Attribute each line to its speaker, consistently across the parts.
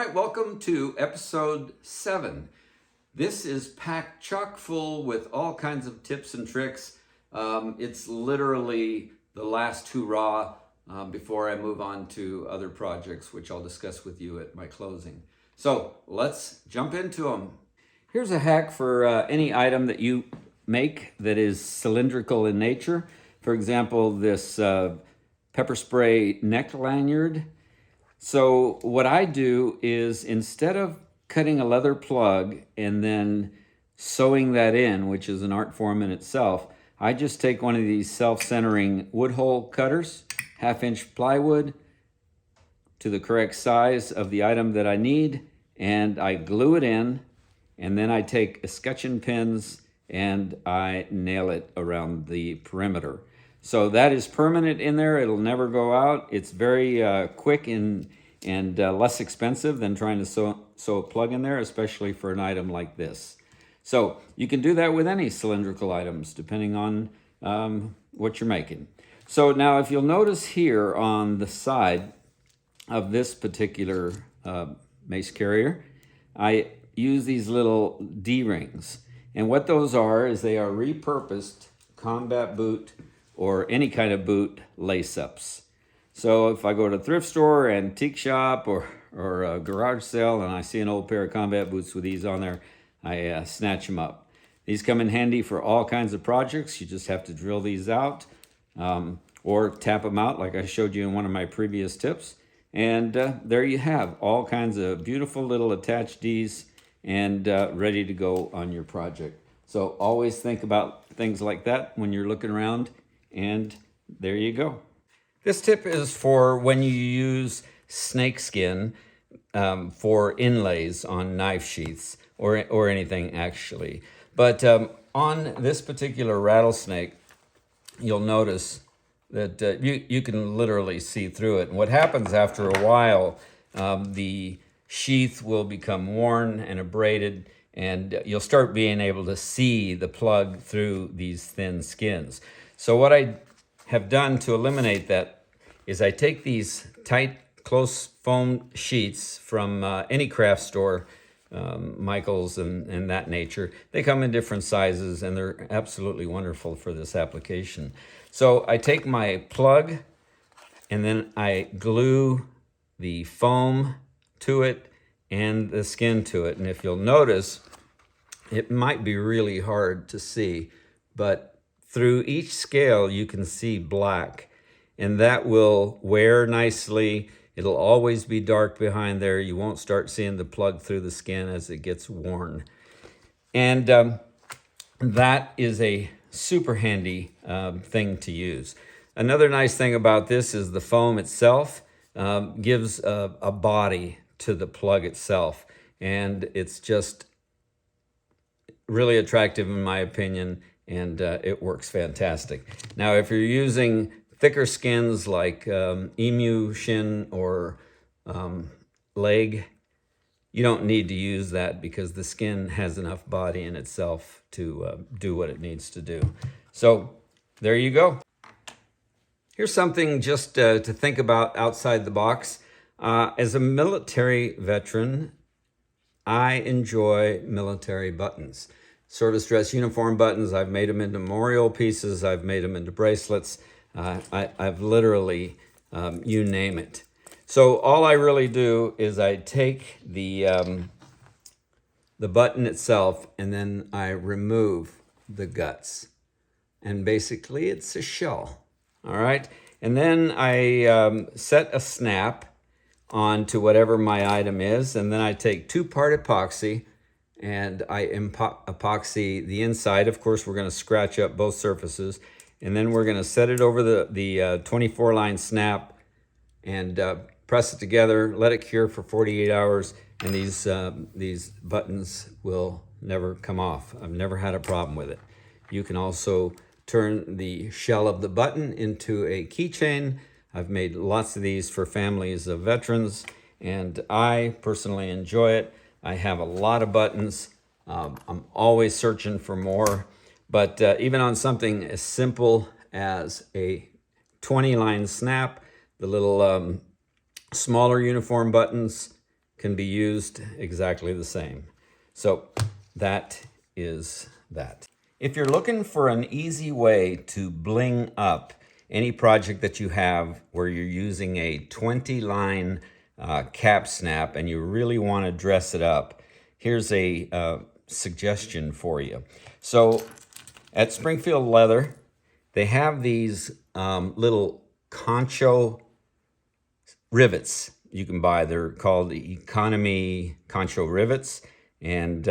Speaker 1: right, welcome to episode 7. This is packed chock full with all kinds of tips and tricks. It's literally the last hurrah before I move on to other projects, which I'll discuss with you at my closing. So let's jump into them. Here's a hack for any item that you make that is cylindrical in nature. For example, this pepper spray neck lanyard. So what I do is, instead of cutting a leather plug and then sewing that in, which is an art form in itself, I just take one of these self-centering wood hole cutters, 1/2-inch plywood to the correct size of the item that I need, and I glue it in, and then I take escutcheon pins and I nail it around the perimeter. So that is permanent in there. It'll never go out. It's very quick and less expensive than trying to sew a plug in there, especially for an item like this. So you can do that with any cylindrical items, depending on what you're making. So now, if you'll notice here on the side of this particular mace carrier, I use these little D-rings. And what those are is they are repurposed combat boot or any kind of boot lace-ups. So if I go to a thrift store, antique shop, or a garage sale, and I see an old pair of combat boots with these on there, I snatch them up. These come in handy for all kinds of projects. You just have to drill these out or tap them out like I showed you in one of my previous tips. And there you have all kinds of beautiful little attached Ds and ready to go on your project. So always think about things like that when you're looking around, and there you go. This tip is for when you use snakeskin for inlays on knife sheaths or anything actually. But on this particular rattlesnake, you'll notice that you can literally see through it. And what happens after a while, the sheath will become worn and abraded, and you'll start being able to see the plug through these thin skins. So what I have done to eliminate that is I take these tight, close foam sheets from any craft store, Michael's and that nature. They come in different sizes, and they're absolutely wonderful for this application. So I take my plug, and then I glue the foam to it and the skin to it. And if you'll notice, it might be really hard to see, but through each scale you can see black, and that will wear nicely. It'll always be dark behind there. You won't start seeing the plug through the skin as it gets worn. And that is a super handy thing to use. Another nice thing about this is the foam itself gives a body to the plug itself, and it's just really attractive in my opinion, and it works fantastic. Now, if you're using thicker skins like emu shin or leg, you don't need to use that because the skin has enough body in itself to do what it needs to do. So there you go. Here's something just to think about outside the box. As a military veteran, I enjoy military buttons. Service dress uniform buttons. I've made them into memorial pieces. I've made them into bracelets. I've literally, you name it. So all I really do is I take the button itself, and then I remove the guts. And basically it's a shell, all right? And then I set a snap onto whatever my item is, and then I take 2-part epoxy, and I epoxy the inside. Of course, we're going to scratch up both surfaces, and then we're going to set it over the 24-line snap and press it together, let it cure for 48 hours, and these buttons will never come off. I've never had a problem with it. You can also turn the shell of the button into a keychain. I've made lots of these for families of veterans, and I personally enjoy it. I have a lot of buttons. I'm always searching for more, but even on something as simple as a 20-line snap, the little smaller uniform buttons can be used exactly the same. So that is that. If you're looking for an easy way to bling up any project that you have where you're using a 20 line cap snap and you really want to dress it up, here's a suggestion for you. So at Springfield Leather, they have these little concho rivets you can buy. They're called the economy concho rivets. And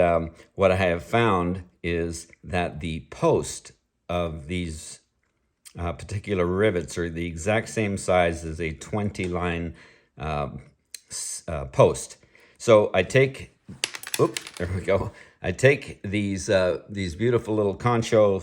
Speaker 1: what I have found is that the post of these particular rivets are the exact same size as a 20 line post. So I take, there we go. I take these beautiful little concho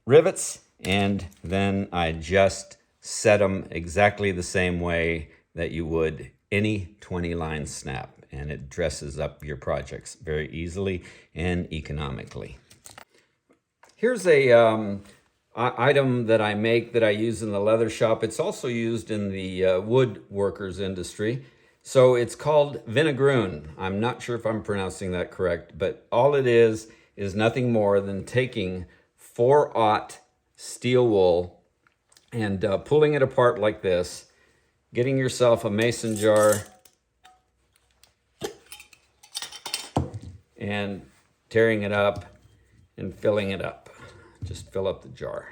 Speaker 1: rivets, and then I just set them exactly the same way that you would any 20 line snap, and it dresses up your projects very easily and economically. Here's a item that I make that I use in the leather shop. It's also used in the woodworkers industry. So it's called vinegaroon. I'm not sure if I'm pronouncing that correct, but all it is nothing more than taking 4/0 steel wool and pulling it apart like this, getting yourself a mason jar and tearing it up and filling it up. Just fill up the jar.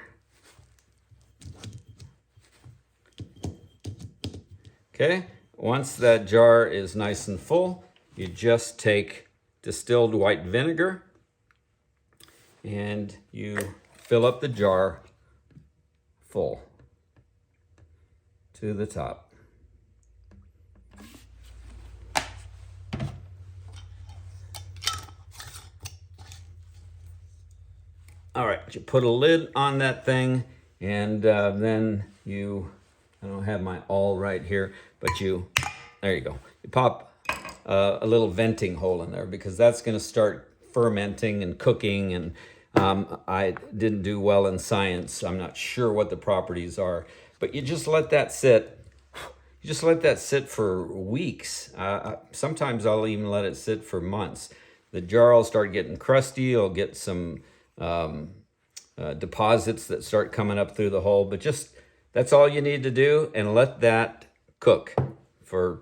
Speaker 1: Okay, once that jar is nice and full, you just take distilled white vinegar and you fill up the jar full to the top. All right, you put a lid on that thing, and then I don't have my awl right here, but there you go. You pop a little venting hole in there because that's going to start fermenting and cooking, and I didn't do well in science. I'm not sure what the properties are, but you just let that sit. You just let that sit for weeks. Sometimes I'll even let it sit for months. The jar will start getting crusty. You'll get some deposits that start coming up through the hole, but that's all you need to do, and let that cook for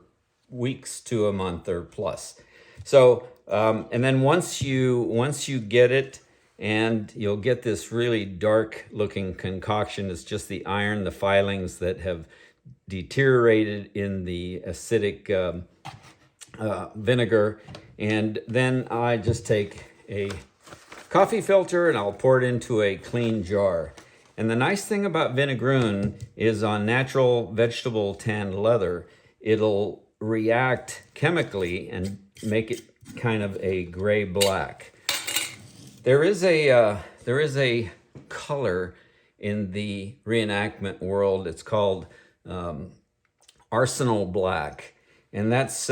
Speaker 1: weeks to a month or plus. So, and then once you get it, and you'll get this really dark looking concoction. It's just the iron, the filings that have deteriorated in the acidic vinegar. And then I just take a coffee filter and I'll pour it into a clean jar. And the nice thing about vinegaroon is on natural vegetable tanned leather, it'll react chemically and make it kind of a gray black. There is a color in the reenactment world. It's called arsenal black, and that's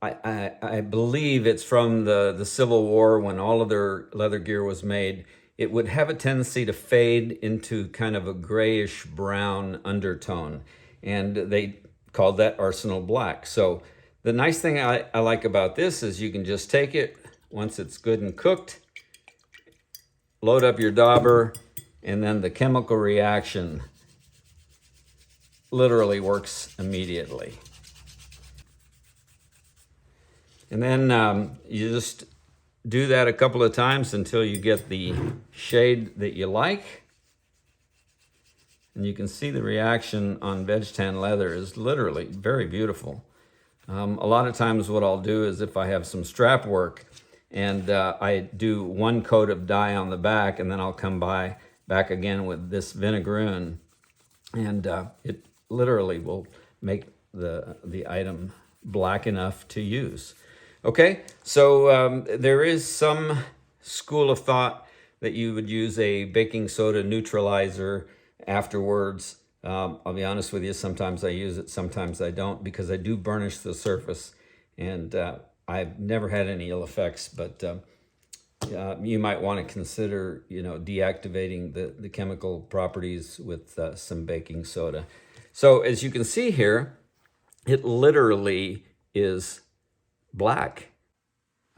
Speaker 1: I believe it's from the Civil War when all of their leather gear was made. It would have a tendency to fade into kind of a grayish brown undertone, and they called that arsenal black. So the nice thing I like about this is you can just take it once it's good and cooked, load up your dauber, and then the chemical reaction literally works immediately. And then you just do that a couple of times until you get the shade that you like. And you can see the reaction on veg tan leather is literally very beautiful. A lot of times what I'll do is if I have some strap work and I do one coat of dye on the back, and then I'll come back again with this vinegaroon, and it literally will make the item black enough to use. Okay, so there is some school of thought that you would use a baking soda neutralizer afterwards. I'll be honest with you, sometimes I use it, sometimes I don't, because I do burnish the surface, and I've never had any ill effects, but you might want to consider, deactivating the chemical properties with some baking soda. So as you can see here, it literally is black.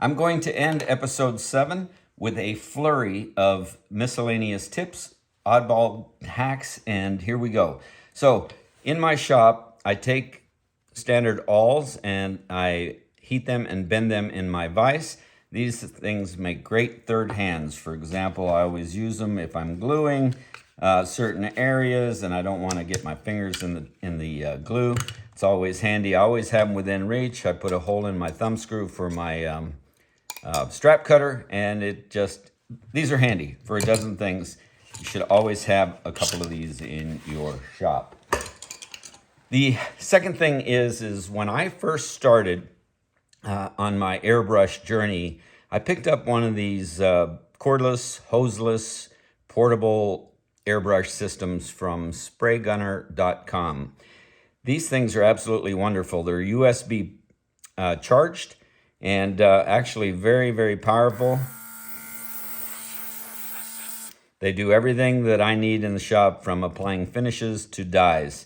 Speaker 1: I'm going to end episode 7 with a flurry of miscellaneous tips, oddball hacks, and here we go. So in my shop, I take standard awls and I heat them and bend them in my vise. These things make great third hands. For example, I always use them if I'm gluing certain areas and I don't want to get my fingers in the glue. It's always handy. I always have them within reach. I put a hole in my thumb screw for my strap cutter, and these are handy for a dozen things. You should always have a couple of these in your shop. The second thing is when I first started on my airbrush journey, I picked up one of these cordless, hoseless, portable airbrush systems from spraygunner.com. These things are absolutely wonderful. They're USB charged and actually very, very powerful. They do everything that I need in the shop, from applying finishes to dyes.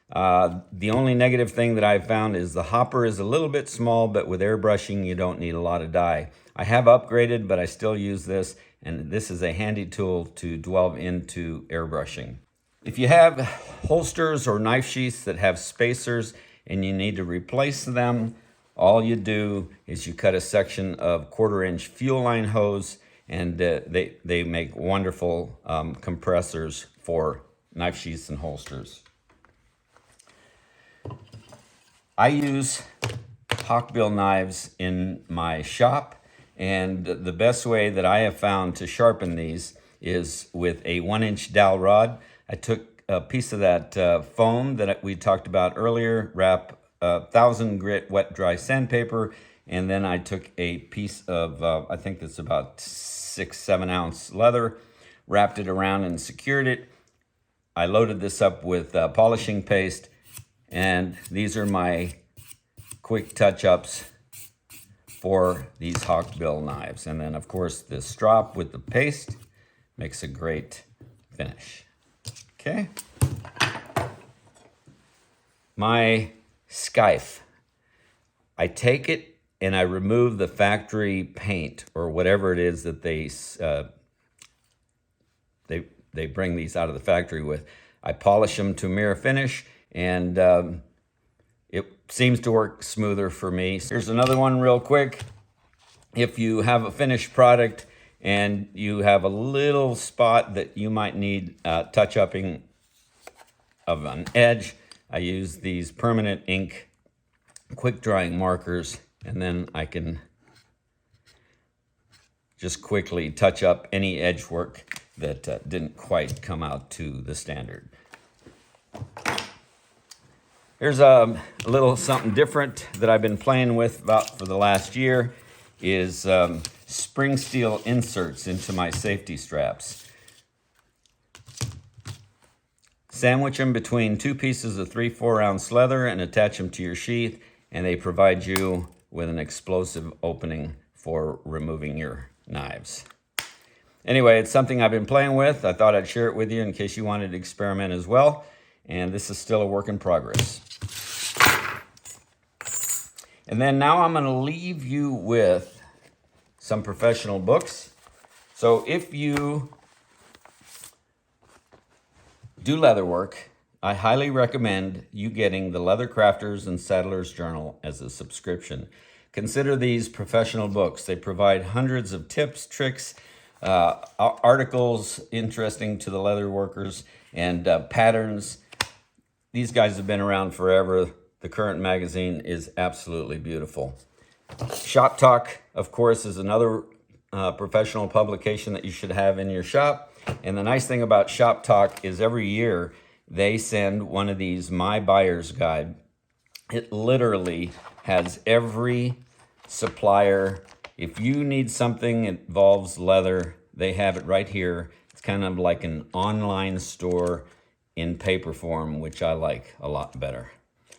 Speaker 1: The only negative thing that I've found is the hopper is a little bit small, but with airbrushing, you don't need a lot of dye. I have upgraded, but I still use this, and this is a handy tool to delve into airbrushing. If you have holsters or knife sheaths that have spacers and you need to replace them, all you do is you cut a section of 1/4-inch fuel line hose, and they make wonderful compressors for knife sheaths and holsters. I use hawkbill knives in my shop, and the best way that I have found to sharpen these is with a 1-inch dowel rod. I took a piece of that foam that we talked about earlier, wrap 1,000 grit wet dry sandpaper, and then I took a piece of, I think that's about 6-7 ounce leather, wrapped it around and secured it. I loaded this up with polishing paste, and these are my quick touch-ups for these hawkbill knives. And then, of course, the strop with the paste makes a great finish. Okay. My scythe. I take it and I remove the factory paint or whatever it is that they bring these out of the factory with. I polish them to mirror finish, and it seems to work smoother for me. Here's another one real quick. If you have a finished product and you have a little spot that you might need touch-upping of an edge, I use these permanent ink quick drying markers, and then I can just quickly touch up any edge work that didn't quite come out to the standard. Here's a little something different that I've been playing with about for the last year is spring steel inserts into my safety straps. Sandwich them between 2 pieces of 3/4 ounce leather and attach them to your sheath, and they provide you with an explosive opening for removing your knives. Anyway, it's something I've been playing with. I thought I'd share it with you in case you wanted to experiment as well. And this is still a work in progress. And then now I'm going to leave you with some professional books. So if you do leather work, I highly recommend you getting the Leather Crafters and Saddlers Journal as a subscription. Consider these professional books. They provide hundreds of tips, tricks, articles interesting to the leather workers, and patterns. These guys have been around forever. The current magazine is absolutely beautiful. Shop Talk, of course, is another professional publication that you should have in your shop. And the nice thing about Shop Talk is every year they send one of these My Buyer's Guide. It literally has every supplier. If you need something that involves leather, they have it right here. It's kind of like an online store in paper form, which I like a lot better.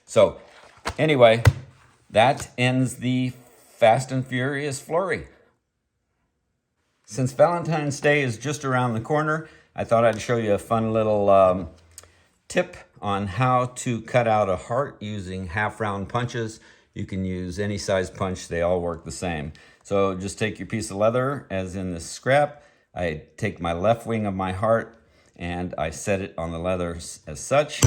Speaker 1: So anyway, that ends the Fast and Furious flurry. Since Valentine's Day is just around the corner, I thought I'd show you a fun little tip on how to cut out a heart using half-round punches. You can use any size punch, they all work the same. So just take your piece of leather, as in this scrap. I take my left wing of my heart and I set it on the leather as such.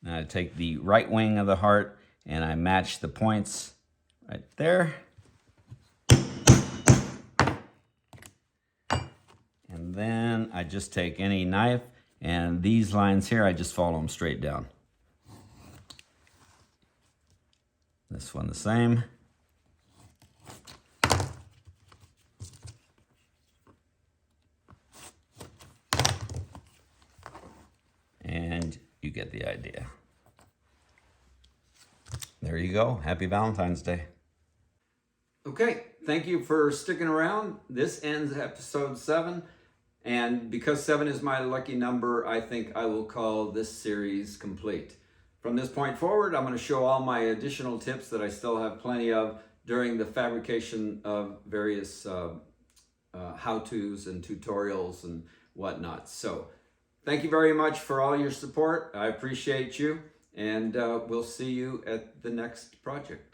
Speaker 1: And I take the right wing of the heart and I match the points right there. And then I just take any knife, and these lines here, I just follow them straight down. This one the same. And you get the idea. There you go. Happy Valentine's Day. Okay, thank you for sticking around. This ends episode 7. And because 7 is my lucky number, I think I will call this series complete. From this point forward, I'm going to show all my additional tips that I still have plenty of during the fabrication of various how-tos and tutorials and whatnot. So thank you very much for all your support. I appreciate you, and we'll see you at the next project.